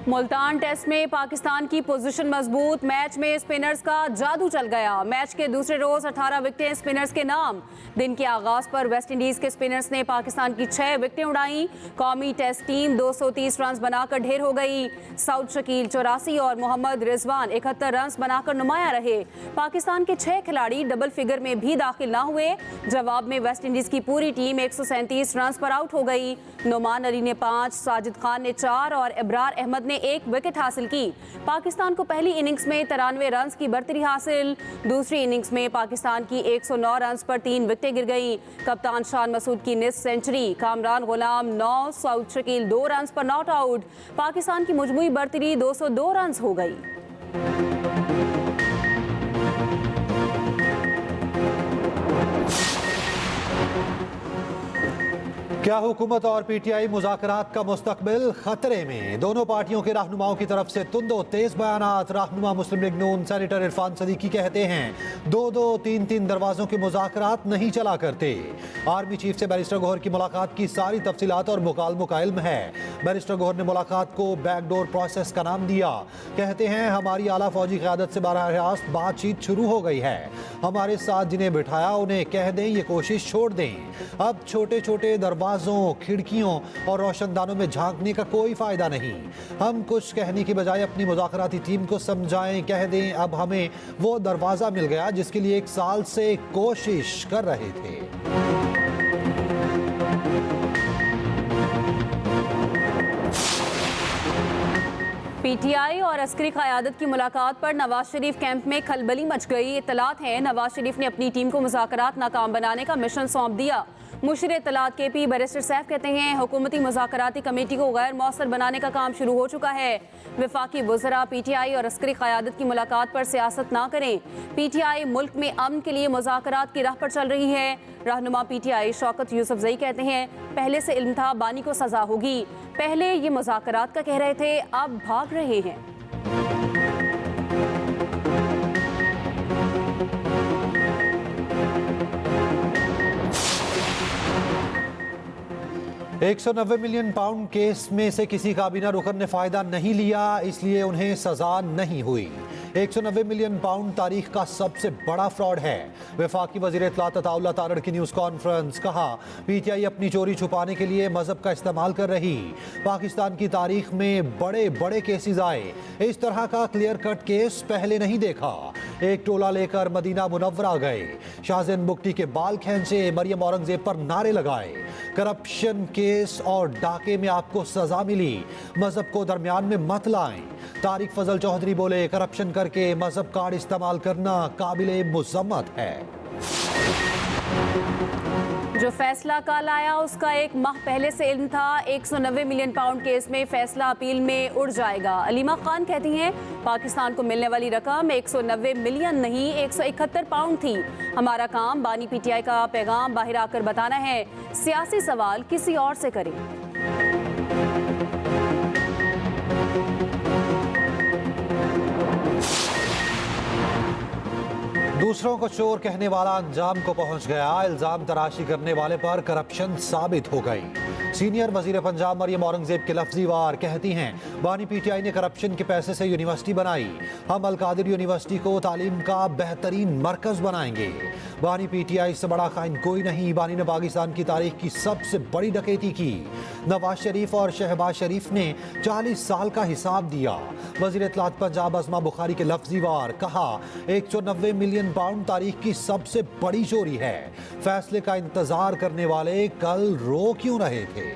Multan test में पाकिस्तान की position मजबूत। मैच में स्पिनर्स का जादू चल गया। मैच के दूसरे रोज 18 विकेटें स्पिनर्स के नाम। दिन के आगाज पर वेस्ट इंडीज के स्पिनर्स ने पाकिस्तान की 6 विकेटें उड़ाई। कौमी टेस्ट टीम 230 रन बनाकर ढेर हो गई। सऊद शकील 84 और मोहम्मद रिजवान 71 रन बनाकर नुमाया रहे। पाकिस्तान के 6 खिलाड़ी डबल फिगर में भी दाखिल न हुए। जवाब में वेस्ट इंडीज की पूरी टीम 137 रन पर आउट हो गई। नोमान अली ने 5, साजिद खान ने 4 और इब्रार अहमद ने 1 विकेट हासिल की। पाकिस्तान को पहली इनिंग्स में 93 रन की बढ़तरी हासिल। दूसरी इनिंग्स में पाकिस्तान की 109 रन पर 3 विकेटें गिर गईं। कप्तान शान मसूद की निस्फ सेंचुरी। कामरान गुलाम 9, सऊद शकील 2 रन पर नॉट आउट। पाकिस्तान की मजमूई बढ़तरी 202 रन हो गई। क्या हुकूमत और पीटीआई मुज़ाकरात का मुस्तकबिल खतरे में? दोनों पार्टियों के रहनुमाओं की तरफ से तुंदो तेज बयानात। रहनुमा मुस्लिम लीग नून सेनेटर इरफान सदीकी कहते हैं 2-2, 3-3 दरवाजों के मुज़ाकरात नहीं चला करते। आर्मी चीफ से बैरिस्टर गौहर की मुलाकात की सारी तफसीलात और मुकालमों का इल्म है। बैरिस्टर गौहर ने मुलाकात को बैकडोर प्रोसेस का नाम दिया। कहते हैं हमारी आला फौजी क़यादत से बराह रास्त बातचीत शुरू हो गई है। हमारे साथ जिन्हें बिठाया उन्हें कह दें ये कोशिश छोड़ दें। अब छोटे छोटे दरवाजों, खिड़कियों और रोशनदानों में झांकने का कोई फायदा नहीं। हम कुछ कहने की बजाय अपनी मुज़ाकराती टीम को समझाएं, कह दें अब हमें वो दरवाजा मिल गया जिसके लिए 1 साल से कोशिश कर रहे थे। पीटीआई और अस्करी क़यादत की मुलाकात पर नवाज शरीफ कैंप में खलबली मच गई। इत्तलात हैं नवाज शरीफ ने अपनी टीम को मुज़ाकरात नाकाम बनाने का मिशन सौंप दिया। मुशीर इत्तलात KP बैरिस्टर सैफ कहते हैं हुकूमती मुज़ाकराती कमेटी को गैर मौसर बनाने का काम शुरू हो चुका है। वफाकी वज़रा पीटीआई और अस्करी क़यादत की मुलाकात पर सियासत ना करें। पीटीआई मुल्क में अमन के लिए मुज़ाकरात की राह पर चल रही है। रहनुमा पीटीआई शौकत यूसुफजई कहते हैं पहले से इल्म था बानी को सजा होगी। पहले ये मुज़ाकरात का कह रहे थे, अब भाग रहे हैं। 190 मिलियन पाउंड केस में से किसी काबीना रुकन ने फायदा नहीं लिया, इसलिए उन्हें सजा नहीं हुई। 190 मिलियन पाउंड तारीख का सबसे बड़ा फ्रॉड है। वफाकी वज़ीर इत्तलात अताउल्लाह तारड़ की न्यूज़ कॉन्फ्रेंस। कहा पीटीआई अपनी चोरी छुपाने के लिए मजहब का इस्तेमाल कर रही। पाकिस्तान की तारीख में बड़े बड़े केसेस आए, इस तरह का क्लियर कट केस पहले नहीं देखा। एक टोला लेकर मदीना मुनव्वरा गए, शाहज़ैन बुगटी के बाल खींचे, मरियम औरंगजेब पर नारे लगाए। करप्शन केस और डाके में आपको सजा मिली, मजहब को दरमियान में मत लाएं। तारिक फजल चौधरी बोले करप्शन करके मजहब कार्ड इस्तेमाल करना काबिले मुज़म्मत है। जो फैसला कल आया उसका 1 माह पहले से इल्म था। 190 मिलियन पाउंड केस में फैसला अपील में उड़ जाएगा। अलीमा खान कहती हैं पाकिस्तान को मिलने वाली रकम 190 मिलियन नहीं 171 पाउंड थी। हमारा काम बानी पीटीआई का पैगाम बाहर आकर बताना है। सियासी सवाल किसी और से करें। दूसरों को चोर कहने वाला अंजाम को पहुंच गया। इल्जाम तराशी करने वाले पर करप्शन साबित हो गई। सीनियर वजीर पंजाब मरियम औरंगजेब के लफ्जी वार कहती हैं बानी पीटीआई ने करप्शन के पैसे से यूनिवर्सिटी बनाई। हम अल-कादिर यूनिवर्सिटी को तालीम का बेहतरीन मरकज बनाएंगे। बानी पीटीआई से बड़ा खाइन कोई नहीं। बानी ने पाकिस्तान की तारीख की सबसे बड़ी डकैती की। नवाज शरीफ और शहबाज शरीफ ने 40 साल का हिसाब दिया। वजीर इत्तलात पंजाब अज़मा बुखारी के लफ्जी वार। कहा 190 मिलियन पाउंड तारीख की सबसे बड़ी चोरी है। फैसले का इंतजार करने वाले कल रो क्यों रहे थे?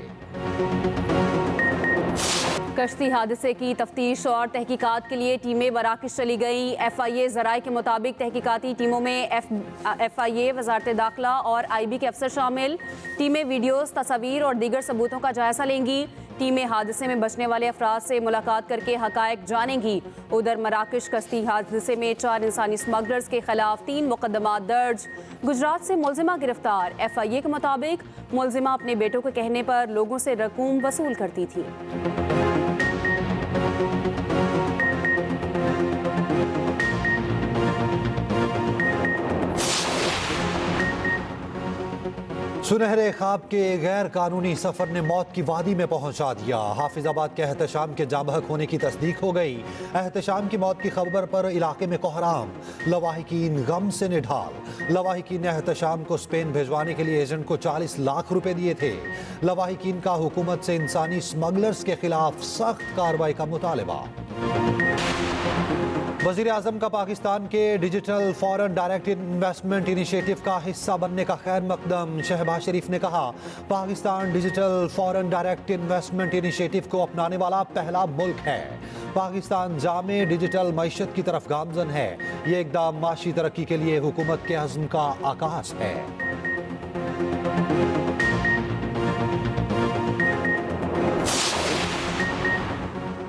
कश्ती हादसे की तफ्तीश और तहकीकात के लिए टीमें मराकश चली गई। FIA ज़राए के मुताबिक तहकीकाती टीमों में FIA, वजारत दाखिला और IB के अफसर शामिल। टीमें वीडियोस, तस्वीर और दीगर सबूतों का जायजा लेंगी। टीमें हादसे में बचने वाले अफराद से मुलाकात करके हकायक जानेंगी। उधर मराकश कश्ती हादसे में 4 इंसानी स्मगलर्स के खिलाफ 3 मुकदमात दर्ज। गुजरात से मुलजिमा गिरफ्तार। FIA के मुताबिक मुलजिमा अपने बेटों के कहने पर लोगों से रकूम वसूल करती थी। सुनहरे ख्वाब के गैर कानूनी सफर ने मौत की वादी में पहुंचा दिया। हाफिजाबाद के एहतशाम के जाबहक होने की तस्दीक हो गई। एहतशाम की मौत की खबर पर इलाके में कोहराम। लवाहिकीन गम से निढाल। लवाहिकीन ने एहतशाम को स्पेन भिजवाने के लिए एजेंट को 40 लाख रुपए दिए थे। लवाहिकीन का हुकूमत से इंसानी स्मगलर्स के खिलाफ सख्त कार्रवाई का मुतालबा। वजीर आजम का पाकिस्तान के digital foreign direct investment initiative का हिस्सा बनने का खैर मकदम। शहबाज शरीफ ने कहा, Pakistan digital foreign direct investment initiative को अपनाने वाला पहला मुल्क है। पाकिस्तान जामे डिजिटल मईशत की तरफ गामजन है। ये इकदाम माशी तरक्की के लिए हुकूमत के अज़्म का आगाज है।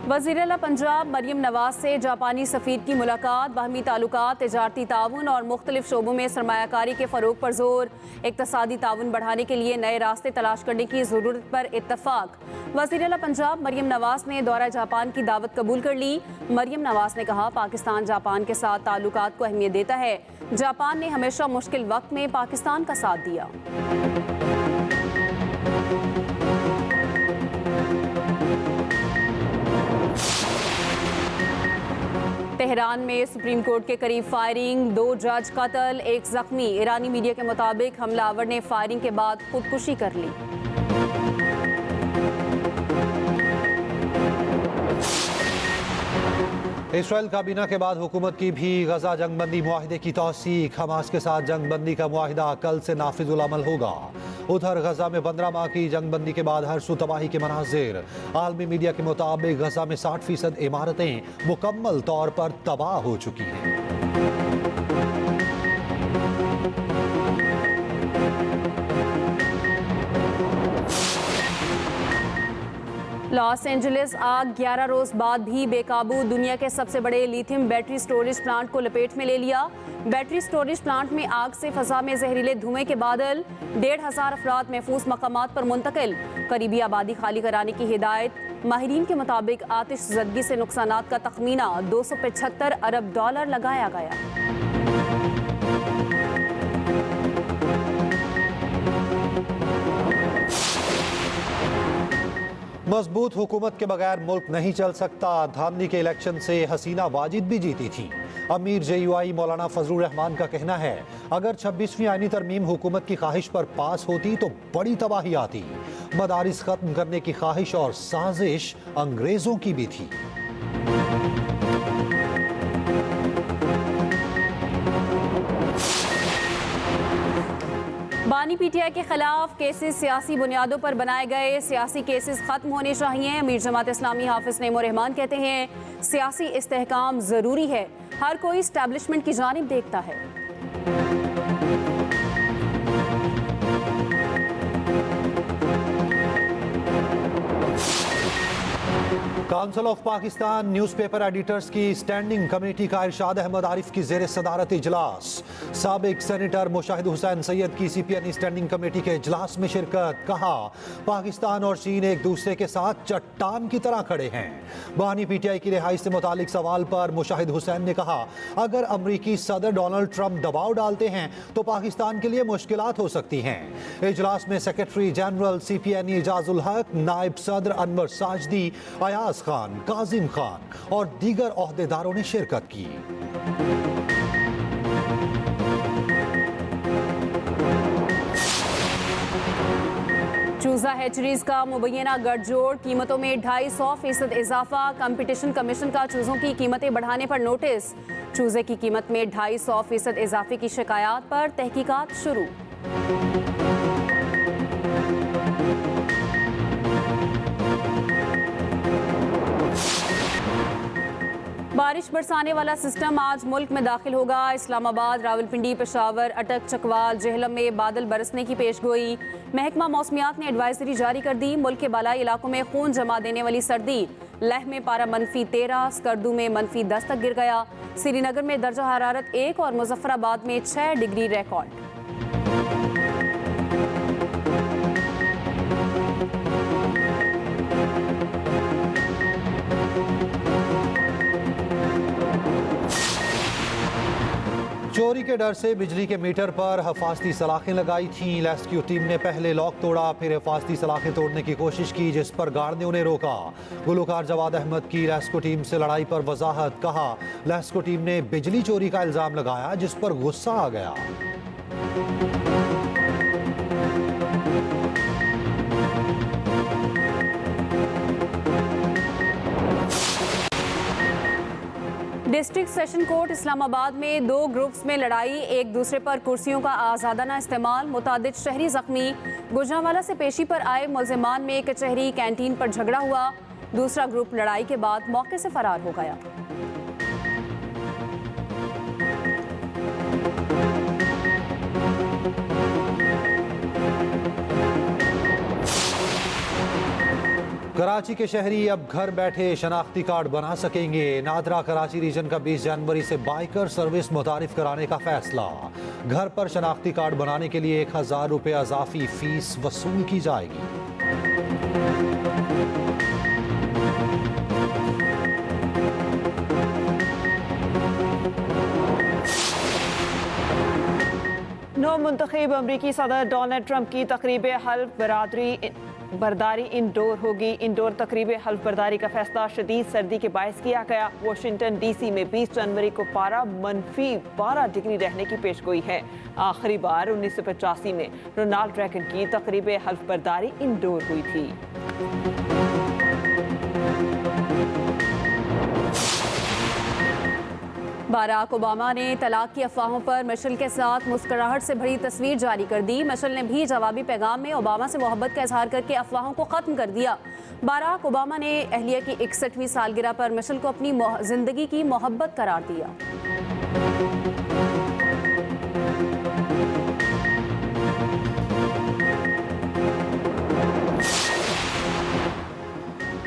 वज़ीर-ए-आला पंजाब मरियम नवाज से जापानी सफ़ीर की मुलाकात। बाहमी ताल्लुकात, तिजारती ताउन और मुख्तलिफ शोबों में सरमायाकारी के फ़रोग पर जोर। इक़्तिसादी ताउन बढ़ाने के लिए नए रास्ते तलाश करने की ज़रूरत पर इत्तफ़ाक। वज़ीर-ए-आला पंजाब मरियम नवाज ने दौरा जापान की दावत कबूल कर ली। मरियम नवाज ने कहा, पाकिस्तान जापान के साथ ताल्लुकात को अहमियत देता है। जापान ने हमेशा मुश्किल वक्त में पाकिस्तान का साथ दिया। तेहरान में सुप्रीम कोर्ट के करीब फायरिंग, 2 जज कत्ल, 1 जख्मी। ईरानी मीडिया के मुताबिक हमलावर ने फायरिंग के बाद खुदकुशी कर ली। इसराइल काबीना के बाद हुकूमत की भी गजा जंगबंदी मुआहिदे की तौसीक। हमास के साथ जंगबंदी का मुआहिदा कल से नाफिजुल अमल होगा। उधर गजा में 15 माह की जंगबंदी के बाद हर सू तबाही के मनाजिर। आलमी मीडिया के मुताबिक गजा में 60% इमारतें मुकम्मल तौर पर तबाह हो चुकी हैं। लॉस एंजलिस आग 11 रोज बाद भी बेकाबू। दुनिया के सबसे बड़े लिथियम बैटरी स्टोरेज प्लांट को लपेट में ले लिया। बैटरी स्टोरेज प्लांट में आग से फजा में जहरीले धुएं के बादल। 1,500 अफराद महफूज मकामात पर मुंतकिल। करीबी आबादी खाली कराने की हिदायत। माहिरीन के मुताबिक आतिश ज़दगी से नुकसानात का तखमीना $275 अरब लगाया गया। मजबूत हुकूमत के बगैर मुल्क नहीं चल सकता। धांधली के इलेक्शन से हसीना वाजिद भी जीती थी। अमीर JUI मौलाना फजलुर रहमान का कहना है, अगर 26वीं आईनी तरमीम हुकूमत की ख्वाहिश पर पास होती तो बड़ी तबाही आती। मदारिस खत्म करने की ख्वाहिश और साजिश अंग्रेजों की भी थी। बानी PTI के खिलाफ केसेस सियासी बुनियादों पर बनाए गए। सियासी केसेस खत्म होने चाहिए। अमीर जमात इस्लामी हाफिज नईम रहमान कहते हैं, सियासी इस्तेहकाम जरूरी है। हर कोई एस्टैब्लिशमेंट की जानिब देखता है। Council of Pakistan newspaper editors की स्टैंडिंग कमेटी का इरशाद अहमद आरिफ की ज़ेर सदारत इजलास। साबिक सेनेटर मुशाहिद हुसैन सैयद की CPN स्टैंडिंग कमेटी के इजलास में शिरकत। कहा, पाकिस्तान और चीन एक दूसरे के साथ चट्टान की तरह खड़े हैं। बानी PTI की रिहाई से मुतालिक सवाल पर मुशाहिद हुसैन ने कहा, अगर अमरीकी सदर डोनाल्ड ट्रंप दबाव डालते हैं तो पाकिस्तान के लिए मुश्किलात हो सकती हैं। इजलास में सेक्रेटरी जनरल CPN इजाजुल हक, नायब सदर अनवर साजदी, अयाज खान, काजिम खान और दीगर ओहदेदारों ने शिरकत की। चूजा हैचरीज का मुबैना गठजोड़। कीमतों में 250% इजाफा। कंपटीशन कमीशन का चूजों की कीमतें बढ़ाने पर नोटिस। चूजे की कीमत में 250% इजाफे की शिकायत पर तहकीकात शुरू। बारिश बरसाने वाला सिस्टम आज मुल्क में दाखिल होगा। इस्लामाबाद, रावलपिंडी, पेशावर, अटक, चकवाल, जेहलम में बादल बरसने की पेशगोई। महकमा मौसमियात ने एडवाइजरी जारी कर दी। मुल्क के बालाई इलाकों में खून जमा देने वाली सर्दी। लेह में पारा -13, स्कर्दू में -10 तक गिर गया। श्रीनगर में दर्जा हरारत 1 और मुजफ्फराबाद में 6 डिग्री रिकॉर्ड। चोरी के डर से बिजली के मीटर पर हिफाजती सलाखें लगाई थीं। रेस्क्यू टीम ने पहले लॉक तोड़ा, फिर हिफाजती सलाखें तोड़ने की कोशिश की, जिस पर गार्ड ने उन्हें रोका। गुलकार जवाद अहमद की रेस्क्यू टीम से लड़ाई पर वजाहत। कहा, रेस्क्यू टीम ने बिजली चोरी का इल्जाम लगाया, जिस पर गुस्सा आ गया। डिस्ट्रिक्ट सेशन कोर्ट इस्लामाबाद में 2 ग्रुप्स में लड़ाई, एक दूसरे पर कुर्सियों का आज़ादाना इस्तेमाल, मुतादिद शहरी जख्मी। गुजरांवाला से पेशी पर आए मुलजिमान में कचहरी कैंटीन पर झगड़ा हुआ, दूसरा ग्रुप लड़ाई के बाद मौके से फरार हो गया। कराची के शहरी अब घर बैठे शनाख्ती कार्ड बना सकेंगे। नादरा कराची रीजन का 20 जनवरी से बाइकर सर्विस मुतारिफ कराने का फैसला। घर पर शनाख्ती कार्ड बनाने के लिए 1000 रुपये अजाफी फीस वसूल की जाएगी। नौ मुंतखब अमरीकी सदर डोनाल्ड ट्रंप की तकरीब हल्फ बर्दारी इंडोर होगी। इंडोर तकरीब हल्फ बर्दारी का फैसला शदीद सर्दी के बायस किया गया। वाशिंगटन डीसी में 20 जनवरी को पारा -12 डिग्री रहने की पेशगोई है। आखिरी बार 1985 में रोनाल्ड रेगन की तकरीब हल्फ बर्दारी इंडोर हुई थी। बाराक ओबामा ने तलाक की अफवाहों पर मिशेल के साथ मुस्कुराहट से भरी तस्वीर जारी कर दी। मिशेल ने भी जवाबी पैगाम में ओबामा से मोहब्बत का इजहार करके अफवाहों को ख़त्म कर दिया। बाराक ओबामा ने अहलिया की 61वीं सालगिरह पर मिशेल को अपनी जिंदगी की मोहब्बत करार दिया।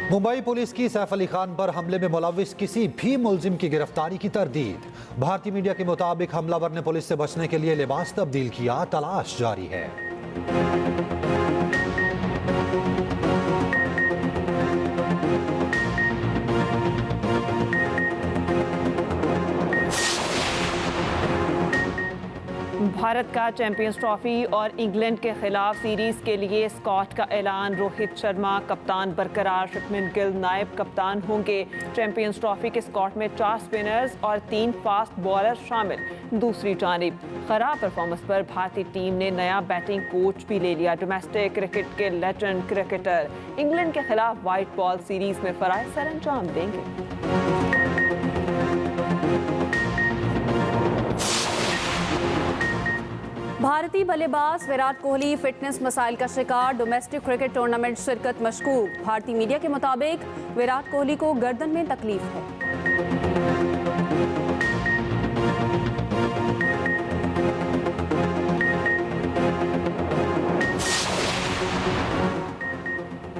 मुंबई पुलिस की सैफ अली खान पर हमले में मुलव्विस किसी भी मुलजिम की गिरफ्तारी की तरदीद। भारतीय मीडिया के मुताबिक हमलावर ने पुलिस से बचने के लिए लिबास तब्दील किया, तलाश जारी है। भारत का चैंपियंस ट्रॉफी और इंग्लैंड के खिलाफ सीरीज के लिए स्कॉट का ऐलान। रोहित शर्मा कप्तान बरकरार, शुभमन गिल नायब कप्तान होंगे। चैंपियंस ट्रॉफी के स्कॉट में 4 स्पिनर्स और 3 फास्ट बॉलर शामिल। दूसरी जानिब खराब परफॉर्मेंस पर भारतीय टीम ने नया बैटिंग कोच भी ले लिया। डोमेस्टिक क्रिकेट के लेजेंड क्रिकेटर इंग्लैंड के खिलाफ व्हाइट बॉल सीरीज में फराइज सर अंजाम देंगे। भारतीय बल्लेबाज विराट कोहली फिटनेस मसाइल का शिकार, डोमेस्टिक क्रिकेट टूर्नामेंट शिरकत मशकूक। भारतीय मीडिया के मुताबिक विराट कोहली को गर्दन में तकलीफ है।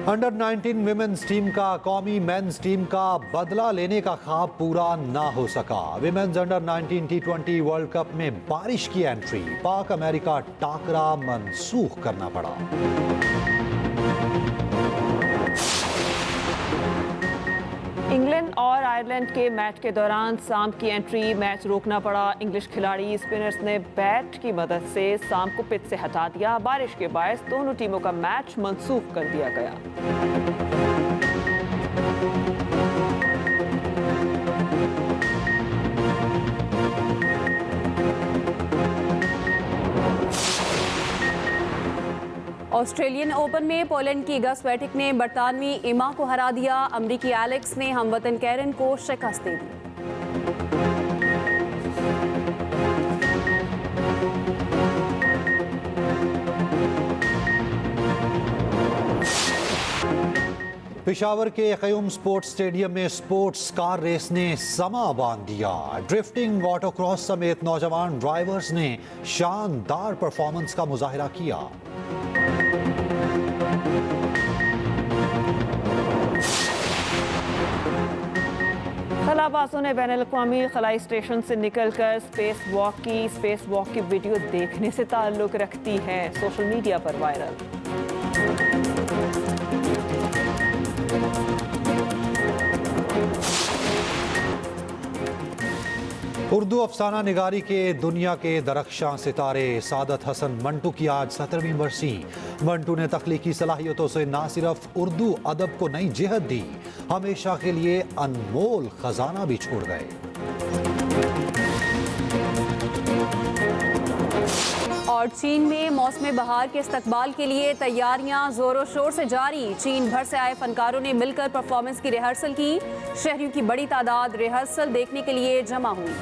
अंडर 19 विमेंस टीम का कौमी मेंस टीम का बदला लेने का ख्वाब पूरा ना हो सका। Women's under 19 T20 world cup में बारिश की एंट्री, पाक अमेरिका टाकरा मनसूख करना पड़ा। इंग्लैंड और आयरलैंड के मैच के दौरान शाम की एंट्री, मैच रोकना पड़ा। इंग्लिश खिलाड़ी स्पिनर्स ने बैट की मदद से शाम को पिच से हटा दिया। बारिश के बायस दोनों टीमों का मैच मंसूख कर दिया गया। ऑस्ट्रेलियन ओपन में पोलैंड की इगा स्विएटेक ने बरतानवी इमा को हरा दिया। अमरीकी एलेक्स ने हमवतन कैरन को शिकस्त दे दी। पेशावर के क़य्यूम स्पोर्ट्स स्टेडियम में स्पोर्ट्स कार रेस ने समा बांध दिया। ड्रिफ्टिंग, ऑटोक्रॉस समेत नौजवान ड्राइवर्स ने शानदार परफॉर्मेंस का मुजाहिरा किया। खलाबाजों ने बैनुल-अक़वामी खलाई स्टेशन से निकलकर स्पेस वॉक की वीडियो देखने से ताल्लुक रखती है, सोशल मीडिया पर वायरल। उर्दू अफसाना निगारी के दुनिया के दरख्शां सितारे सादत हसन मंटू की आज 17वीं बरसी। मंटू ने तख्लीकी सलाहियतों से ना सिर्फ उर्दू अदब को नई जिहत दी, हमेशा के लिए अनमोल खजाना भी छोड़ गए। और चीन में मौसम बहार के इस्तकबाल के लिए तैयारियां जोरों शोर से जारी। चीन भर से आए फनकारों ने मिलकर परफॉर्मेंस की रिहर्सल की। शहरियों की बड़ी तादाद रिहर्सल देखने के लिए जमा हुई।